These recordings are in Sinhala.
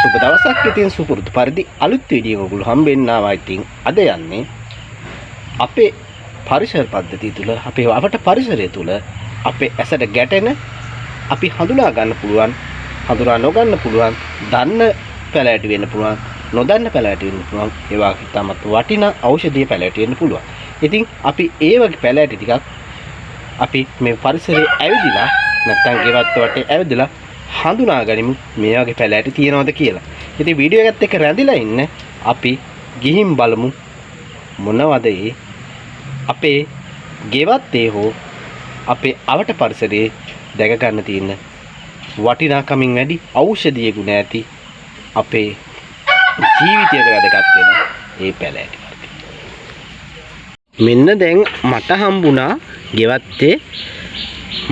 සුබ දවසක්. ඉතින් සුපුරුදු පරිදි අලුත් වීඩියෝ එකක් ඔයගොල්ලෝ හම්බෙන්න ආවා. ඉතින් අද යන්නේ අපේ පරිසර පද්ධතිය තුළ අපේ අපට පරිසරය තුළ අපේ ඇසට ගැටෙන අපි හඳුනා ගන්න පුළුවන්, හඳුනා නොගන්න පුළුවන්, දන්න පැලෑටි වෙන්න පුළුවන්, නොදන්න පැලෑටි වෙන්න පුළුවන්, ඒ වගේ තමත් වටිනා ඖෂධීය පැලෑටි වෙන්න පුළුවන්. ඉතින් අපි ඒ වගේ පැලෑටි ටිකක් අපි මේ පරිසරයේ ඇවිදිලා නැත්නම් ගෙවත්ත වටේ ඇවිදලා හඳුනා ගනිමු මේ වගේ පැලෑටි තියෙනවද කියලා. ඉතින් වීඩියෝ එකත් එක්ක රැඳිලා ඉන්න අපි ගිහින් බලමු මොනවද අපේ ගෙවත්තේ හෝ අපේ අවට පරිසරයේ දැක ගන්න තියෙන වටිනාකමින් වැඩි ඖෂධීය ගුණ ඇති අපේ ජීවිතයට වැදගත් වෙන මේ පැලෑටි. මෙන්න දැන් මට හම්බුණා ගෙවත්තේ,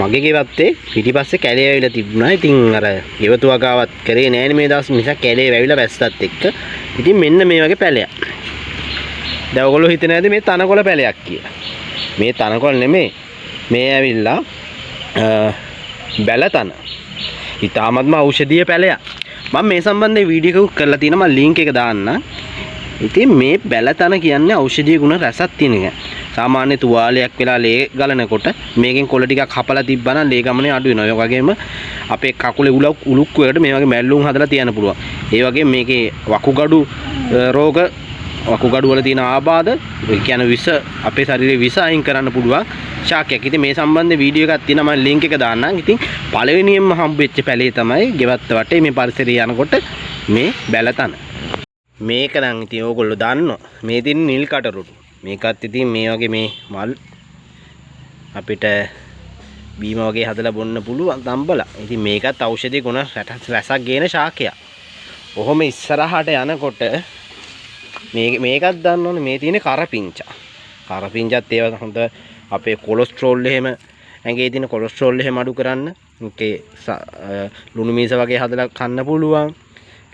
මගේ ගෙවත්තේ පිටිපස්සේ කැලේ වැවිලා තිබුණා. ඉතින් අර ගෙවතු වගාවත් කරේ නෑනේ මේ දවස් මිසක් කැලේ වැවිලා වැස්සත් එක්ක. ඉතින් මෙන්න මේ වගේ පැලයක්. දැන් ඔයගොල්ලෝ හිතන්නේ නැද්ද මේ තනකොළ පැලයක් කියලා? මේ තනකොළ නෙමෙයි. මේ ඇවිල්ලා බැලතන. ඊටාත්ම ඖෂධීය පැලයක්. මම මේ සම්බන්ධයෙන් වීඩියෝ එකක් කරලා තියෙනවා. මම ලින්ක් එක දාන්න. ඉතින් මේ බැලතන කියන්නේ ඖෂධීය ගුණ රසක් තියෙන එක. සාමාන්‍ය තුවාලයක් වෙලා ලේ ගලනකොට මේකෙන් කොළ ටිකක් හපලා තිබ්බනම් ලේ ගමනේ අඩු වෙනවා. ඒ වගේම අපේ කකුලේ උලුක්කුවකට මේ වගේ මැල්ලුම් හදලා තියන්න පුළුවන්. ඒ වගේම මේකේ වකුගඩු රෝග, වකුගඩු වල තියෙන ආබාධ, ඒ කියන්නේ විස, අපේ ශරීරයේ විස අයින් කරන්න පුළුවන් ශාකයක්. ඉතින් මේ සම්බන්ධ වීඩියෝ එකක් තියෙනවා. මම ලින්ක් එක දාන්නම්. ඉතින් පළවෙනියෙන්ම හම්බෙච්ච පැලේ තමයි ගෙවත්ත වටේ මේ පරිසරය යනකොට මේ බැලතන. මේක නම් ඉතින් ඕගොල්ලෝ දන්නවා. මේ තියෙන නිල් කටරොඩු. මේකත් ඉතින් මේ වගේ මේ මල් අපිට බීම වගේ හදලා බොන්න පුළුවන් තම්බලා. ඉතින් මේකත් ඖෂධීය ගුණ රසක් ගේන ශාකයක්. ඔහොම ඉස්සරහට යනකොට මේකත් දන්නවනේ මේ තියෙන කරපිංචා. කරපිංචාත් ඒවා හොඳ අපේ කොලෙස්ටරෝල් එහෙම ඇඟේ තියෙන කොලෙස්ටරෝල් එහෙම අඩු කරන්න. ඒකේ ලුණු මීස වගේ හදලා කන්න පුළුවන්.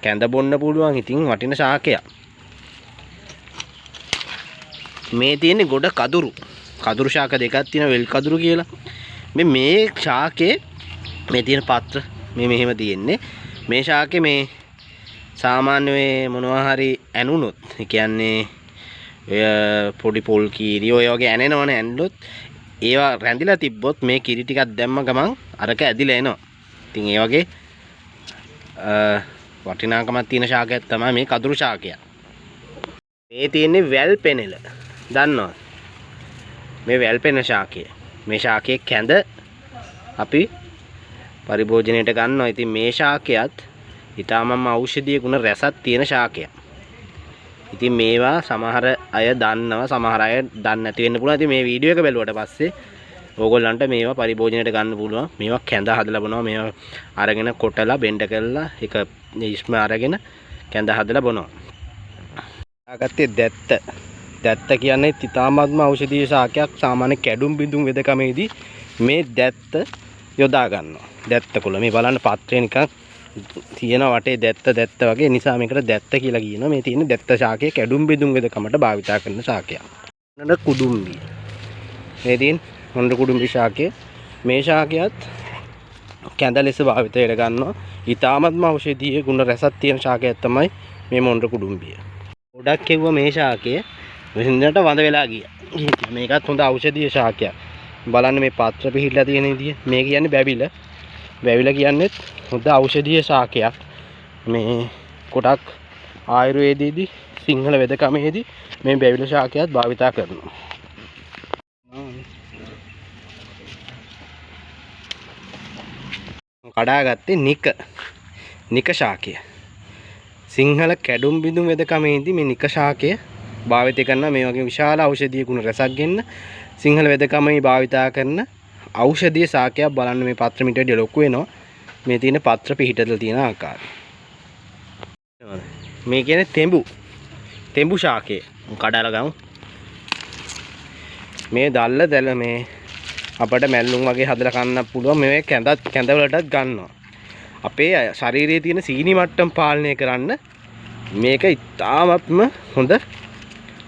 කැඳ බොන්න පුළුවන්. ඉතින් වටින ශාකයක්. මේ තියෙන්නේ ගොඩ කදුරු. කදුරු ශාක දෙකක් තියෙනවා, වෙල් කදුරු කියලා. මේ ශාකේ මේ තියෙන පත්‍ර මේ මෙහෙම තියෙන්නේ. මේ ශාකේ මේ සාමාන්‍ය මේ මොනවා හරි ඇනුනොත්, ඒ කියන්නේ ඔය පොඩි පොල් කීරි ඔය වගේ ඇනෙනවනේ. ඇන්නොත් ඒවා රැඳිලා තිබ්බොත් මේ කිරි ටිකක් දැම්ම ගමන් අරක ඇදිලා එනවා. ඉතින් ඒ වගේ වටිනාකමක් තියෙන ශාකයක් තමයි මේ කදුරු ශාකය. මේ තියෙන්නේ වැල් පෙනෙල. දන්නවද? මේ වැල් පෙනෙන ශාකය. මේ ශාකයේ කැඳ අපි පරිභෝජනයට ගන්නවා. ඉතින් මේ ශාකයත් ඊටාමම ඖෂධීය ගුණ රසක් තියෙන ශාකයක්. ඉතින් මේවා සමහර අය දන්නවා, සමහර අය දන්නේ නැති වෙන්න පුළුවන්. ඉතින් මේ වීඩියෝ එක බැලුවට පස්සේ ඕගොල්ලන්ට මේවා පරිභෝජනයට ගන්න පුළුවන්. මේවා කැඳ හදලා බොනවා. මේවා අරගෙන කොටලා බෙන්ඩ කරලා ඒක ඉස්ම අරගෙන කැඳ හදලා බොනවා. ආගත්තේ දැත්ත. දැත්ත කියන්නේ ඊටාත්ම ඖෂධීය ශාකයක්. සාමාන්‍ය කැඩුම් බිඳුම් වෙදකමේදී මේ දැත්ත යොදා ගන්නවා. දැත්ත කොළ මේ බලන්න පත්‍රේ නිකන් තියෙන වටේ දැත්ත වගේ නිසා මේකට දැත්ත කියලා කියනවා. මේ තියෙන දැත්ත ශාකයේ කැඩුම් බිඳුම් වෙදකමට භාවිතා කරන ශාකයක්. නන කුඩුම්බි. මේ තියෙන හොඬ කුඩුම්බි ශාකය. මේ ශාකයත් කැඳ ලෙස භාවිතයට ගන්නවා. ඊටාත්ම ඖෂධීය ගුණ රසක් තියෙන ශාකයක් තමයි මේ මොණ්ඩ කුඩුම්බිය. ගොඩක් කෙවුව මේ ශාකය මෙහෙන්දට වඳ වෙලා ගියා. මේකත් හොඳ ඖෂධීය ශාකයක්. බලන්න මේ පත්‍ර පිහිටලා තියෙන විදිය. මේ කියන්නේ බැවිල. බැවිල කියන්නේ හොඳ ඖෂධීය ශාකයක්. මේ කොටක් ආයුර්වේදයේදී සිංහල වෙදකමේදී මේ බැවිල ශාකයත් භාවිතා කරනවා. කඩාගත්තේ නික ශාකය. සිංහල කැඩුම් බිඳුම් වෙදකමේදී මේ නික ශාකය භාවිත කරන මේ වගේ විශාල ඖෂධීය ගුණ රසක් ගෙන්න සිංහල වෙදකමේ භාවිතා කරන ඖෂධීය ශාකයක්. බලන්න මේ පත්‍ර මිටේදී ලොකු වෙනවා. මේ තියෙන පත්‍ර පිහිටලා තියෙන ආකාරය. මේ කියන්නේ තෙඹු ශාකය. කඩලා ගමු. මේ දැල්ල මේ අපට මැල්ලුම් වගේ හදලා කන්න පුළුවන්. මේ කැඳ වලටත් ගන්නවා. අපේ ශරීරයේ තියෙන සීනි මට්ටම් පාලනය කරන්න මේක ඉතාමත්ම හොඳ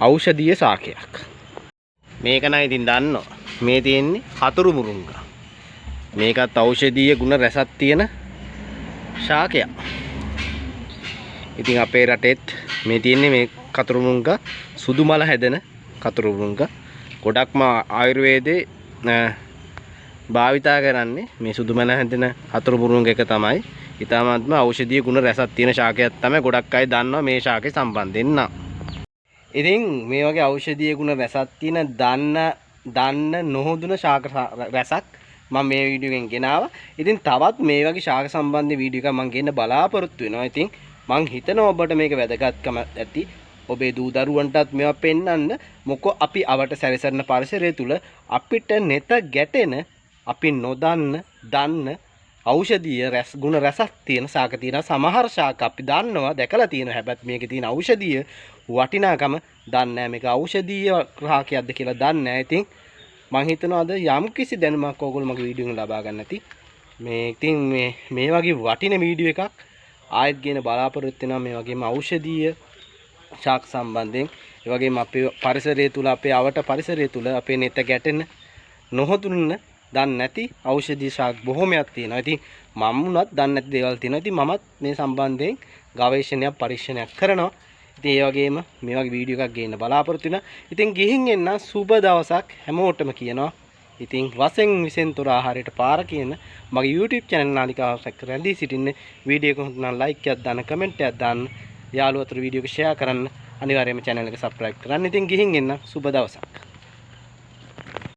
ඖෂධීය ශාකයක්. මේක නම් ඉතින් දන්නවා. මේ තියෙන්නේ හතුරු මුරුංගා. මේකත් ඖෂධීය ගුණ රසක් තියෙන ශාකයක්. ඉතින් අපේ රටෙත් මේ තියෙන්නේ මේ කතුරු මුංග සුදු මල හැදෙන කතුරු මුංග. ගොඩක්ම ආයුර්වේදයේ භාවිතා කරන්නේ මේ සුදු මල හැදෙන කතුරු මුංග එක තමයි. ඊටාත්ම ඖෂධීය ගුණ රැසක් තියෙන ශාකයක් තමයි ගොඩක් අය දන්නවා මේ ශාකේ සම්බන්ධයෙන් නම්. ඉතින් මේ වගේ ඖෂධීය ගුණ රැසක් තියෙන දන්න නොහොදුන ශාක රැසක් මම මේ වීඩියෝ එකෙන් ගෙනාවා. ඉතින් තවත් මේ වගේ ශාක සම්බන්ධ වීඩියෝ එකක් මම ගෙන්න බලාපොරොත්තු වෙනවා. ඉතින් මං හිතනවා ඔබට මේක වැදගත්කම ඇති. ඔබේ දූ දරුවන්ටත් මේවා පෙන්වන්න. මොකෝ අපි අවට සැරිසරන පරිසරය තුල අපිට නෙත ගැටෙන අපි නොදන්න දන්න ඖෂධීය ගුණ රසක් තියෙන ශාක තියෙනවා. සමහර ශාක අපි දන්නවා දැකලා තියෙනවා. හැබැයි මේකේ තියෙන ඖෂධීය වටිනාකම දන්නේ නැහැ. මේක ඖෂධීය රාකයක්ද කියලා දන්නේ නැහැ. ඉතින් මම හිතනවා අද යම් කිසි දැනුමක් ඕගොල්ලෝ මගේ වීඩියෝ එකෙන් ලබා ගන්න ඇති. මේ ඉතින් මේ වගේ වටින වීඩියෝ එකක් ආයෙත් ගෙන බලාපොරොත්තු වෙනවා. මේ වගේම ඖෂධීය ශාක සම්බන්ධයෙන් ඒ වගේම අපේ පරිසරය තුල අපේ අවට පරිසරය තුල අපේ නෙත ගැටෙන නොහොතුන දන්නේ නැති ඖෂධීය ශාක බොහොමයක් තියෙනවා. ඉතින් මම උනත් දන්නේ නැති දේවල් තියෙනවා. ඉතින් මමත් මේ සම්බන්ධයෙන් ගවේෂණයක් පරීක්ෂණයක් කරනවා. ඉතින් ඒ වගේම මේ වගේ වීඩියෝ එකක් ගේන්න බලාපොරොත්තු වෙනවා. ඉතින් ගිහින් එන්න සුබ දවසක් හැමෝටම කියනවා. ඉතින් වසෙන් විසෙන් තොර ආහාරයට පාර කියන මගේ YouTube channel නාලිකාව සැක රැඳී සිටින්න. වීඩියෝ එක හොඳ නම් like එකක් දාන්න, comment එකක් දාන්න, යාළුවෝ අතර වීඩියෝ එක share කරන්න, අනිවාර්යයෙන්ම channel එක subscribe කරන්න. ඉතින් ගිහින් එන්න සුබ දවසක්.